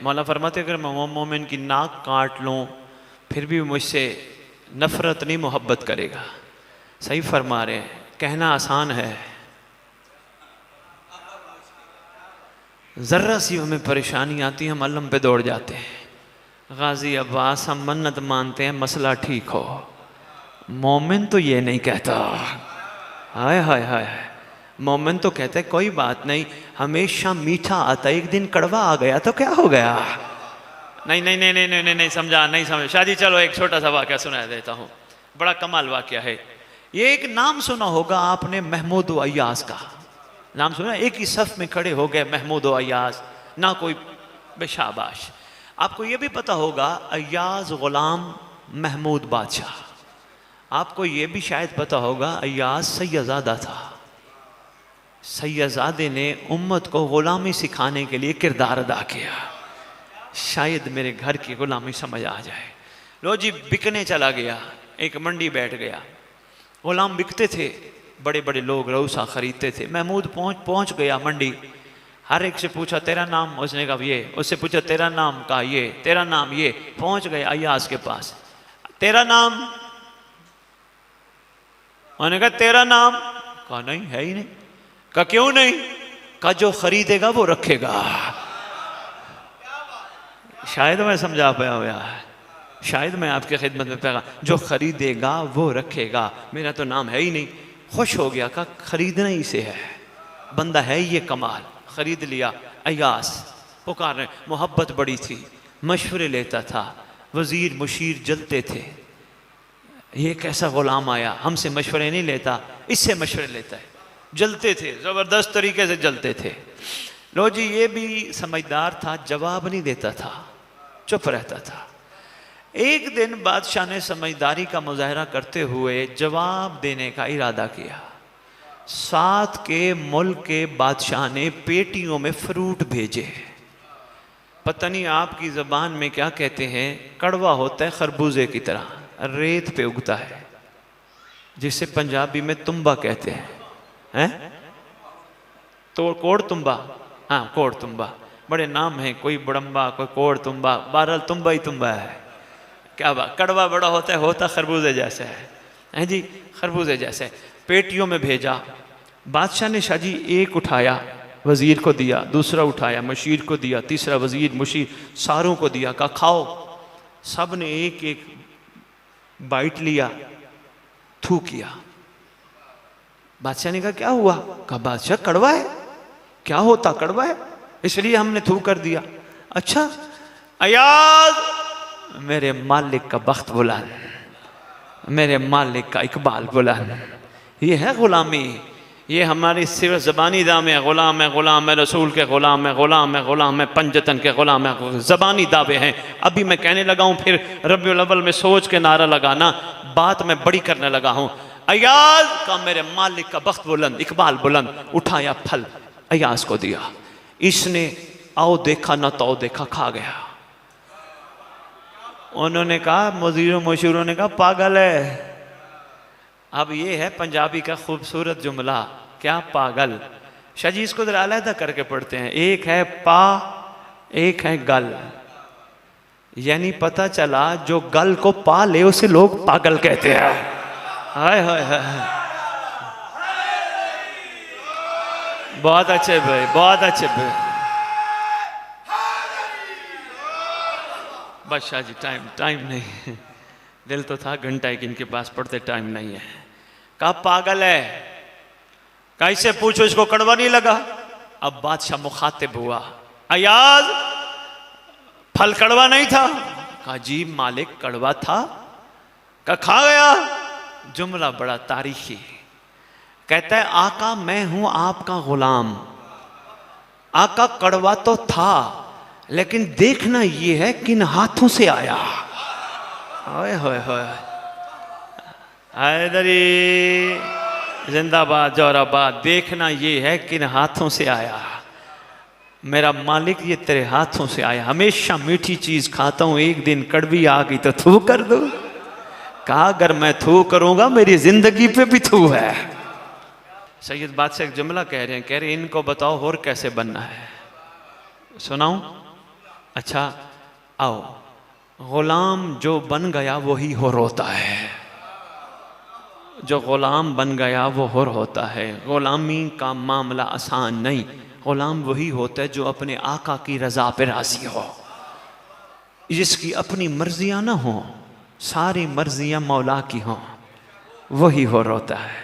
मौला फरमाते अगर मैं मोमिन की नाक काट लूँ फिर भी मुझसे नफ़रत नहीं मोहब्बत करेगा। सही फरमा रहे हैं, कहना आसान है, ज़र्रा सी हमें परेशानी आती है हम अलम पे दौड़ जाते हैं। गाजी अब्बास हम मन्नत मानते हैं मसला ठीक हो। मोमिन तो ये नहीं कहता। हाय हाय हाय, मोमिन तो कहते हैं कोई बात नहीं, हमेशा मीठा आता, एक दिन कड़वा आ गया तो क्या हो गया। नहीं नहीं नहीं नहीं नहीं नहीं समझा, नहीं समझ शादी। चलो एक छोटा सा वाक़या सुना देता हूँ, बड़ा कमाल वाक़या है ये। एक नाम सुना होगा आपने, महमूद व अय्याज का नाम सुना। एक ही सफ में खड़े हो गए महमूद व अय्याज, ना कोई बेशाबाश। आपको ये भी पता होगा अय्याज गुलाम, महमूद बादशाह। आपको ये भी शायद पता होगा अय्याज सैयदजादा था। सैयदजादे ने उम्मत को गुलामी सिखाने के लिए किरदार अदा किया। शायद मेरे घर की गुलामी समझ आ जाए। लो जी, बिकने चला गया, एक मंडी बैठ गया, गुलाम बिकते थे, बड़े बड़े लोग रऊसा खरीदते थे। महमूद पहुंच गया मंडी, हर एक से पूछा तेरा नाम, उसने कहा ये, उससे पूछा तेरा नाम, कहा ये, तेरा नाम ये। पहुंच गए अय्याज के पास, तेरा नाम? उन्होंने कहा तेरा नाम? कहा नहीं है ही नहीं। कहा क्यों नहीं? कहा जो खरीदेगा वो रखेगा। शायद मैं समझा पाया हुआ है, शायद मैं आपकी खिदमत में पैगा, जो खरीदेगा वो रखेगा, मेरा तो नाम है ही नहीं। खुश हो गया, कहा खरीदना ही से है, बंदा है ये कमाल। खरीद लिया। अय्यास पुकार रहे, मोहब्बत बड़ी थी, मशवरे लेता था, वजीर मुशीर जलते थे। ये कैसा गुलाम आया, हमसे मशवरे नहीं लेता, इससे मशवरे लेता है। जलते थे, ज़बरदस्त तरीके से जलते थे। लो जी, ये भी समझदार था, जवाब नहीं देता था, चुप रहता था। एक दिन बादशाह ने समझदारी का मुजाहरा करते हुए जवाब देने का इरादा किया। साथ के मुल्क के बादशाह ने पेटियों में फ्रूट भेजे। पता नहीं आपकी ज़बान में क्या कहते हैं, कड़वा होता है खरबूजे की तरह, रेत पे उगता है, जिसे पंजाबी में तुम्बा कहते हैं। तो कोड़ तुम्बा, हाँ कोड़ तुम्बा, बड़े नाम हैं, कोई बड़म्बा, कोई कोड़ तुम्बा, बहरहाल तुम्बा ही तुम्बा है। क्या बात, कड़वा बड़ा होता है, होता खरबूजे जैसे है जी, खरबूजे जैसे। पेटियों में भेजा। बादशाह ने शाह जी एक उठाया, वज़ीर को दिया, दूसरा उठाया, मशीर को दिया, तीसरा वज़ीर मुशीर सारों को दिया। कहा खाओ। सब ने एक एक बाइट लिया, थू किया। बादशाह ने कहा क्या हुआ? कहा बादशाह कड़वा है। क्या होता कड़वा है, इसलिए हमने थू कर दिया। अच्छा अय्याज, मेरे मालिक का बख्त बुलंद, मेरे मालिक का इकबाल बुलंद। ये है गुलामी, ये हमारी सिर्फ ज़बानी दावे हैं। गुलाम है, गुलाम है, रसूल के गुलाम है, गुलाम है, गुलाम है, पंजतन के गुलाम है, ज़बानी दावे हैं। अभी मैं कहने लगा हूँ, फिर रबीउल अव्वल में सोच के नारा लगाना, बात मैं बड़ी करने लगा हूँ। अय्याज का मेरे मालिक का बख्त बुलंद, इकबाल बुलंद। उठाया फल, अय्याज को दिया। इसने आओ देखा ना तो देखा, खा गया। उन्होंने कहा, मुदीरों मशहूरों ने कहा पागल है। अब ये है पंजाबी का खूबसूरत जुमला, क्या पागल। शाह जी इसको जरा अलहदा करके पढ़ते हैं। एक है पा, एक है गल, यानी पता चला जो गल को पा ले उसे लोग पागल कहते हैं। हाय हाय हाय, बहुत अच्छे भाई, बहुत अच्छे भाई। बस शाह जी टाइम नहीं, दिल तो था घंटा एक इनके पास, पढ़ते टाइम नहीं है। कहा पागल है। कहा इससे पूछो इसको कड़वा नहीं लगा। अब बादशाह मुखातिब हुआ, अय्याज फल कड़वा नहीं था? कहा जी मालिक कड़वा था। कहा खा गया? जुमला बड़ा तारीखी। कहता है आका मैं हूं आपका गुलाम, आका कड़वा तो था लेकिन देखना ये है किन हाथों से आया। हाय हाय हाय, हैदरी जिंदाबाद जोराबाद। देखना ये है किन हाथों से आया। मेरा मालिक ये तेरे हाथों से आया। हमेशा मीठी चीज खाता हूं, एक दिन कड़वी आ गई तो थू कर दो। कहा अगर मैं थू करूंगा मेरी जिंदगी पे भी थू है। सैयद बादशाह एक जुमला कह रहे हैं, कह रहे इनको बताओ और कैसे बनना है। सुनाऊं? अच्छा आओ, गुलाम जो बन गया वही हुर होता है। जो गुलाम बन गया वो हुर होता है। गुलामी का मामला आसान नहीं। गुलाम वही होता है जो अपने आका की रज़ा पे राज़ी हो, जिसकी अपनी मर्जियाँ ना हो, सारी मर्जियाँ मौला की हों, वही हुर होता है,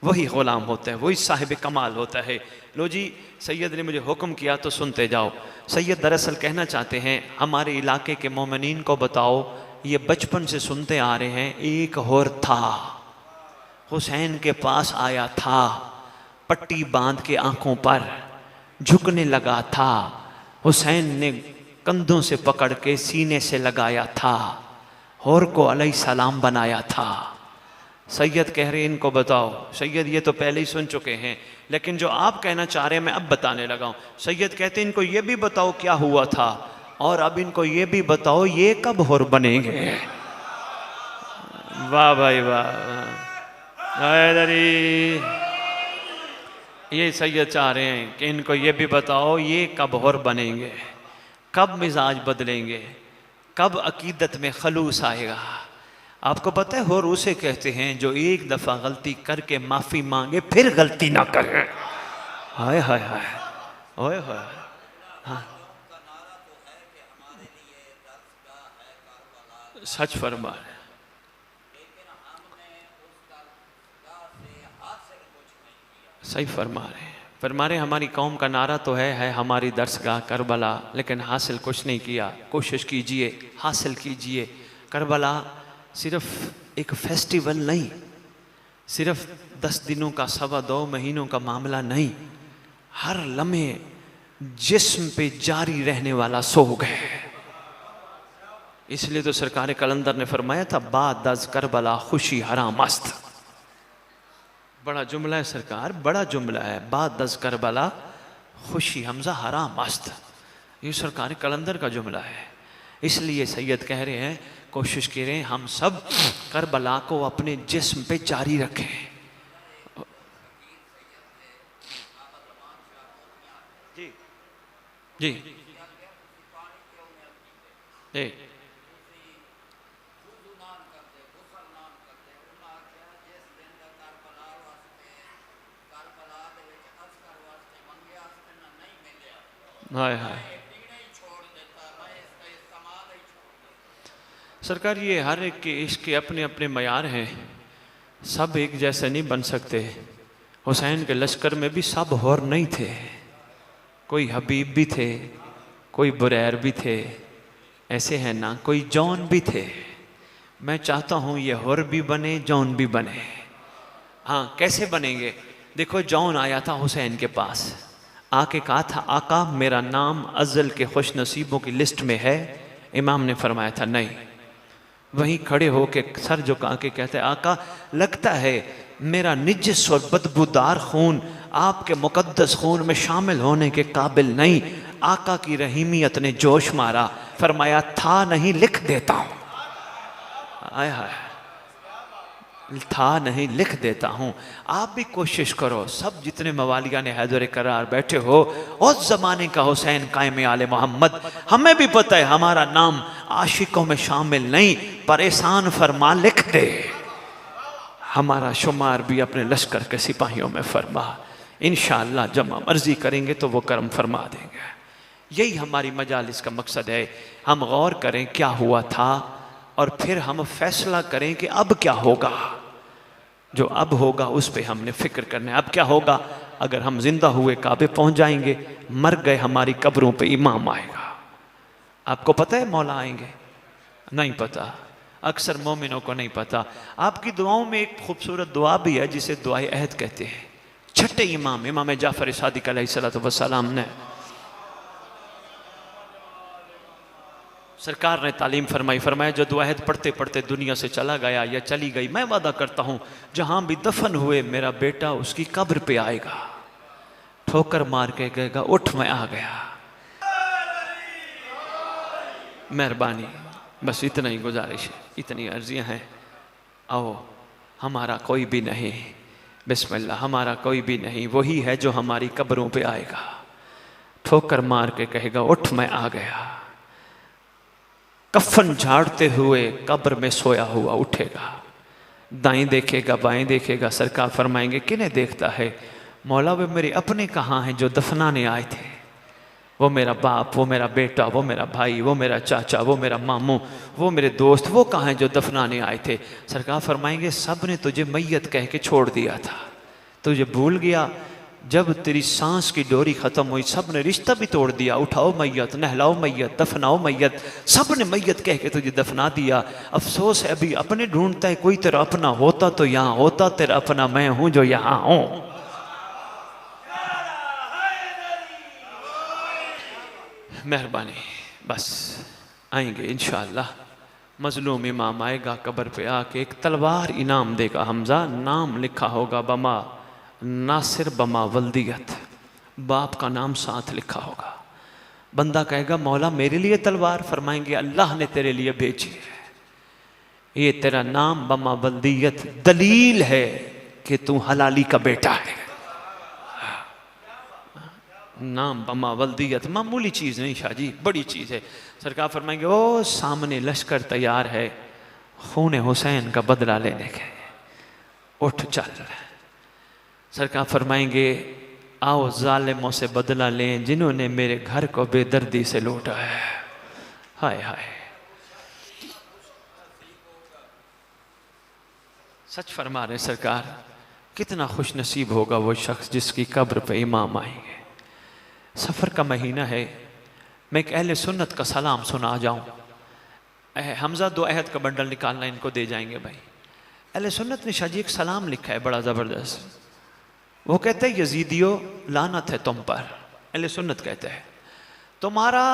वही ग़ुलाम होता है, वही साहिब कमाल होता है। लो जी, सैयद ने मुझे हुक्म किया तो सुनते जाओ। सैयद दरअसल कहना चाहते हैं हमारे इलाके के मोमिनीन को बताओ, ये बचपन से सुनते आ रहे हैं, एक हुर था, हुसैन के पास आया था, पट्टी बांध के आंखों पर झुकने लगा था, हुसैन ने कंधों से पकड़ के सीने से लगाया था, हुर को अलैहिस्सलाम बनाया था। सैयद कह रहे हैं इनको बताओ। सैयद ये तो पहले ही सुन चुके हैं, लेकिन जो आप कहना चाह रहे हैं मैं अब बताने लगा हूँ। सैयद कहते हैं इनको ये भी बताओ क्या हुआ था, और अब इनको ये भी बताओ ये कब हुर बनेंगे। वाह भाई वाह। ये सैयद चाह रहे हैं कि इनको ये भी बताओ ये कब हुर बनेंगे, कब मिजाज बदलेंगे, कब अकीदत में खलूस आएगा। आपको पता है हुर उसे कहते हैं जो एक दफ़ा गलती करके माफ़ी मांगे फिर गलती ना करे। हाय हाय हाय, ओए हाय। हाँ सच फरमा रहे, सही फरमा रहे हैं। फरमा रहे हमारी कौम का नारा तो है हमारी दरसगाह करबला, लेकिन हासिल कुछ नहीं किया। कोशिश कीजिए, हासिल कीजिए। करबला सिर्फ एक फेस्टिवल नहीं, सिर्फ 10 दिनों का, 2.25 महीनों का मामला नहीं, हर लम्हे जिस्म पे जारी रहने वाला सोग है। इसलिए तो सरकार कलंदर ने फरमाया था बाद दज करबला खुशी हराम मस्त। बड़ा जुमला है सरकार, बड़ा जुमला है, बाद दज करबला खुशी हमजा हराम मस्त। ये सरकार कलंदर का जुमला है। इसलिए सैयद कह रहे हैं कोशिश करें हम सब करबला को अपने जिस्म पे जारी रखें। जी जी जी हाय हाय। सरकार ये हर एक के इसके अपने अपने मयार हैं, सब एक जैसे नहीं बन सकते। हुसैन के लश्कर में भी सब हुर नहीं थे, कोई हबीब भी थे, कोई बुरैर भी थे, ऐसे हैं ना, कोई जौन भी थे। मैं चाहता हूँ ये हुर भी बने, जौन भी बने। हाँ कैसे बनेंगे? देखो जौन आया था हुसैन के पास, आके कहा था आका मेरा नाम अज़ल के खुश नसीबों की लिस्ट में है। इमाम ने फरमाया था नहीं। वहीं खड़े होके सर झुका के कहते आका लगता है मेरा निजस और बदबूदार खून आपके मुकद्दस खून में शामिल होने के काबिल नहीं। आका की रहीमियत ने जोश मारा, फरमाया था नहीं लिख देता हूँ। आय हाय, था नहीं लिख देता हूँ। आप भी कोशिश करो, सब जितने मवालिया ने हैदर करार बैठे हो, उस ज़माने का हुसैन कायम आले मोहम्मद, हमें भी पता है हमारा नाम आशिकों में शामिल नहीं, पर एहसान फरमा लिख दे, हमारा शुमार भी अपने लश्कर के सिपाहियों में फरमा। इंशाअल्लाह जमा मर्जी करेंगे तो वो करम फरमा देंगे। यही हमारी मजालिस का मकसद है, हम गौर करें क्या हुआ था और फिर हम फैसला करें कि अब क्या होगा। जो अब होगा उस पे हमने फिक्र करना है। अब क्या होगा? अगर हम जिंदा हुए काबे पहुंच जाएंगे, मर गए हमारी कब्रों पे इमाम आएगा। आपको पता है मौला आएंगे? नहीं पता, अक्सर मोमिनों को नहीं पता। आपकी दुआओं में एक खूबसूरत दुआ भी है जिसे दुआए अहद कहते हैं। छठे इमाम, इमाम जाफर सादिक अलैहिस्सलातु वस्सलाम ने, सरकार ने तालीम फरमाई, फरमाया जो दुआहद पढ़ते पढ़ते दुनिया से चला गया या चली गई, मैं वादा करता हूँ जहाँ भी दफन हुए मेरा बेटा उसकी कब्र पे आएगा, ठोकर मार के कहेगा उठ मैं आ गया। मेहरबानी, बस इतना ही गुजारिश है, इतनी अर्जियाँ हैं। आओ, हमारा कोई भी नहीं, बिस्मिल्लाह, हमारा कोई भी नहीं, वही है जो हमारी कब्रों पे आएगा, ठोकर मार के कहेगा उठ मैं आ गया। कफन झाड़ते हुए कब्र में सोया हुआ उठेगा, दाएं देखेगा बाएं देखेगा। सरकार फरमाएंगे किन्हें देखता है? मौला वे मेरे अपने कहाँ हैं जो दफनाने आए थे? वो मेरा बाप, वो मेरा बेटा, वो मेरा भाई, वो मेरा चाचा, वो मेरा मामू, वो मेरे दोस्त, वो कहाँ हैं जो दफनाने आए थे? सरकार फरमाएंगे सब ने तुझे मैयत कह के छोड़ दिया था, तुझे भूल गया। जब तेरी सांस की डोरी ख़त्म हुई सब ने रिश्ता भी तोड़ दिया। उठाओ मैयत, नहलाओ मैयत, दफनाओ मैयत, सब ने मैयत कह के तुझे दफना दिया। अफसोस है अभी अपने ढूंढता है, कोई तेरा अपना होता तो यहाँ होता, तेरा अपना मैं हूँ जो यहाँ हूँ। मेहरबानी, बस आएंगे इंशाअल्लाह। मजलूम इमाम आएगा कब्र पे आके एक तलवार इनाम देगा। हमजा नाम लिखा होगा बमा नासिर बमा वल्दियत, बाप का नाम साथ लिखा होगा। बंदा कहेगा मौला मेरे लिए तलवार? फरमाएंगे अल्लाह ने तेरे लिए भेजी है, ये तेरा नाम बमा वल्दियत दलील है कि तू हलाली का बेटा है। नाम बमा वल्दियत मामूली चीज़ नहीं शाह जी, बड़ी चीज़ है। सरकार फरमाएंगे ओ सामने लश्कर तैयार है खून हुसैन का बदला लेने के, उठ चल। सरकार फरमाएंगे आओ जालिमों से बदला लें जिन्होंने मेरे घर को बेदर्दी से लूटा है। हाय हाय, सच फरमा रहे सरकार, कितना खुश नसीब होगा वो शख्स जिसकी कब्र पे इमाम आएंगे। सफ़र का महीना है, मैं एक अहले सुन्नत का सलाम सुना जाऊँ। हमजा दो अहद का बंडल निकालना, इनको दे जाएंगे भाई। अहले सुन्नत ने शाह जी एक सलाम लिखा है बड़ा ज़बरदस्त। वो कहते हैं यजीदियो लानत है तुम पर। अहले सुन्नत कहते हैं तुम्हारा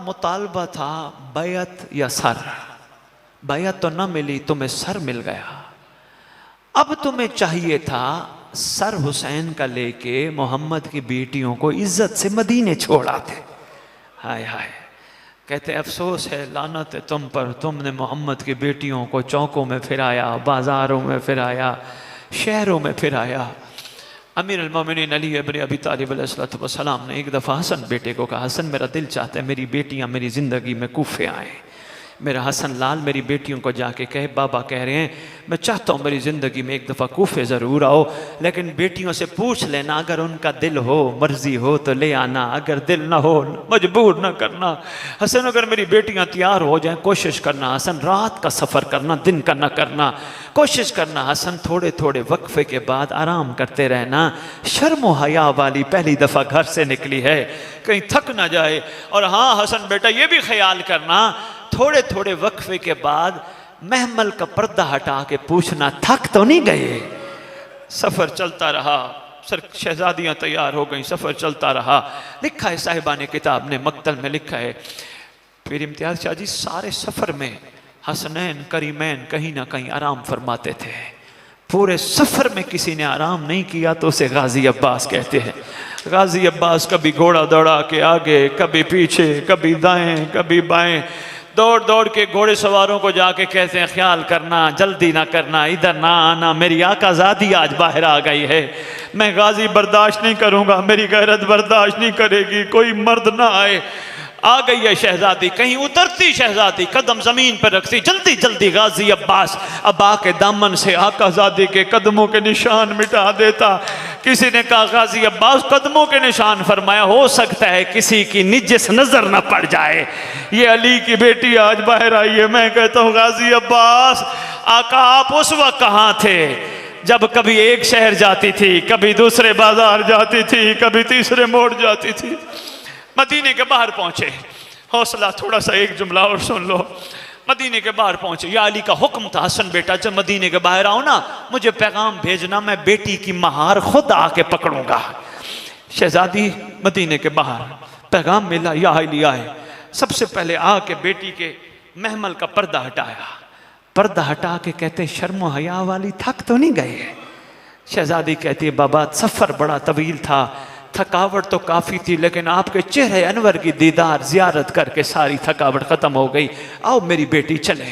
मुतालबा था बैत या सर, बैत तो न मिली, तुम्हें सर मिल गया। अब तुम्हें चाहिए था सर हुसैन का लेके मोहम्मद की बेटियों को इज्जत से मदीने छोड़ाते। हाय हाय, कहते अफसोस है लानत है तुम पर, तुमने मोहम्मद की बेटियों को चौकों में फिराया, बाज़ारों में फिराया, शहरों में फिराया। अमीर अल-मोमिनीन अली इब्न अबी तालिब अलैहिस्सलाम ने एक दफ़ा हसन बेटे को कहा, हसन मेरा दिल चाहता है मेरी बेटियां मेरी ज़िंदगी में कूफे आएँ। मेरा हसन लाल मेरी बेटियों को जाके कहे बाबा कह रहे हैं मैं चाहता हूँ मेरी ज़िंदगी में एक दफ़ा कूफे ज़रूर आओ, लेकिन बेटियों से पूछ लेना, अगर उनका दिल हो मर्ज़ी हो तो ले आना, अगर दिल ना हो मजबूर ना करना। हसन अगर मेरी बेटियाँ तैयार हो जाएं कोशिश करना, हसन रात का सफ़र करना, दिन का ना करना, कोशिश करना। हसन थोड़े थोड़े वक्फे के बाद आराम करते रहना। शर्म व हया वाली पहली दफ़ा घर से निकली है, कहीं थक ना जाए। और हाँ हसन बेटा ये भी ख्याल करना, थोड़े थोड़े वक्फे के बाद महमल का पर्दा हटा के पूछना थक तो नहीं गए। सफ़र चलता रहा, शहजादियाँ तैयार हो गई, सफ़र चलता रहा। लिखा है साहिबान किताब ने मक्तल में लिखा है, फिर इम्तियाज़ शाह जी सारे सफ़र में हसनैन करीमैन कहीं ना कहीं आराम फरमाते थे। पूरे सफ़र में किसी ने आराम नहीं किया तो उसे गाजी अब्बास कहते हैं। गाजी अब्बास कभी घोड़ा दौड़ा के आगे, कभी पीछे, कभी दाएं कभी बाएं, दौड़ दौड़ के घोड़े सवारों को जाके कहते हैं ख्याल करना, जल्दी ना करना, इधर ना आना, मेरी आकाज़ादी आज बाहर आ गई है, मैं गाजी बर्दाश्त नहीं करूँगा, मेरी गैरत बर्दाश्त नहीं करेगी, कोई मर्द ना आए। आ गई है शहजादी, कहीं उतरती शहजादी कदम ज़मीन पर रखती, जल्दी जल्दी गाजी अब्बास अब्बा के दामन से आकाज़ादी के कदमों के निशान मिटा देता। किसी ने कहा गाजी अब्बास कदमों के निशान फरमाया, हो सकता है किसी की निजस नजर न पड़ जाए, ये अली की बेटी आज बाहर आई है। मैं कहता हूँ गाजी अब्बास आका आप उस वक्त कहाँ थे जब कभी एक शहर जाती थी, कभी दूसरे बाजार जाती थी, कभी तीसरे मोड़ जाती थी। मदीने के बाहर पहुंचे, हौसला थोड़ा सा एक जुमला और सुन लो। मदीने के बाहर पहुंचे, या अली का हुक्म था हसन बेटा जब मदीने के बाहर आओ ना मुझे पैगाम भेजना, मैं बेटी की महार खुद आके पकड़ूंगा। शहजादी मदीने के बाहर पैगाम मिला, या अली आए। सबसे पहले आके बेटी के महमल का पर्दा हटाया, पर्दा हटा के कहते शर्म हया वाली थक तो नहीं गए? शहजादी कहती है बाबा सफ़र बड़ा तवील था, थकावट तो काफ़ी थी, लेकिन आपके चेहरे अनवर की दीदार जियारत करके सारी थकावट ख़त्म हो गई। आओ मेरी बेटी चले।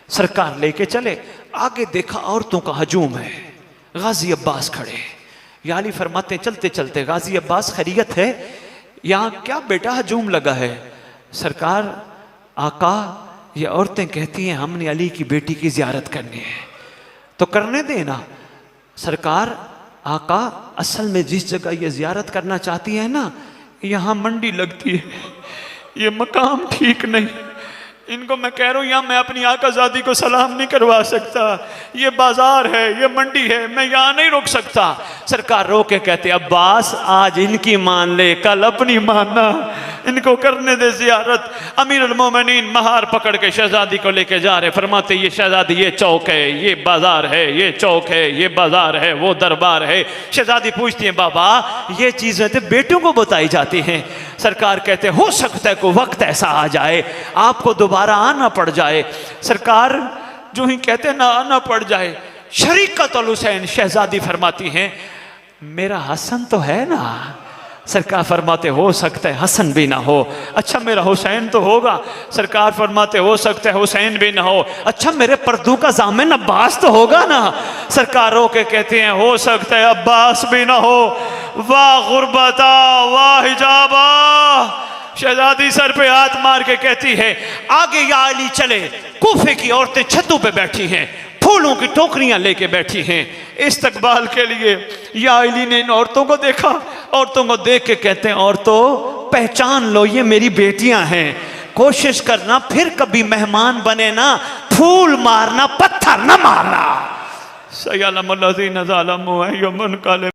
सरकार लेके चले, आगे देखा औरतों का हजूम है, गाजी अब्बास खड़े। या अली फरमाते चलते चलते गाजी अब्बास खैरियत है, यहाँ क्या बेटा हजूम लगा है? सरकार आका ये औरतें कहती हैं हमने अली की बेटी की ज़ियारत करनी है, तो करने देना। सरकार आका असल में जिस जगह ये ज़ियारत करना चाहती है ना, यहाँ मंडी लगती है, ये मकाम ठीक नहीं। इनको मैं कह रहा हूँ यहाँ मैं अपनी आकाज़ादी को सलाम नहीं करवा सकता, ये बाजार है, ये मंडी है, मैं यहाँ नहीं रुक सकता। सरकार रो के कहते अब्बास आज इनकी मान ले, कल अपनी मानना, इनको करने दे ज़ियारत। अमीर उल मोमिनीन महार पकड़ के शहजादी को लेके जा रहे, फरमाते ये शहजादी ये चौक है, ये बाजार है, ये चौक है, ये बाजार है, वो दरबार है। शहजादी पूछती है बाबा ये चीज़ें तो बेटों को बताई जाती हैं। सरकार कहते हो सकता है कोई वक्त ऐसा आ जाए आपको दोबारा आना पड़ जाए। सरकार जो ही कहते ना आना पड़ जाए। शरीकतुल हुसैन शहजादी फरमाती हैं मेरा हसन तो है ना। सरकार फरमाते हो सकता है हसन भी ना हो, अच्छा मेरा हुसैन तो होगा। सरकार फरमाते हो सकता है हुसैन भी ना हो, अच्छा मेरे पर्दू का जामिन अब्बास तो होगा ना। सरकार रो के कहते हैं हो सकता है अब्बास भी ना हो। वाह गुर्बता वाह हिजाबा। शहजादी सर पे हाथ मार के कहती है आगे या अली चले। कूफे की औरतें छतों पे बैठी हैं, फूलों की टोकरियां लेके बैठी हैं इस्तकबाल के लिए। या अली ने इन औरतों को देखा, औरतों को देख के कहते हैं औरतों पहचान लो ये मेरी बेटियां हैं, कोशिश करना फिर कभी मेहमान बने ना, फूल मारना पत्थर न मारना। सय्यलमुल लज़ीना ज़लमू अय्युम मुनक़लिब।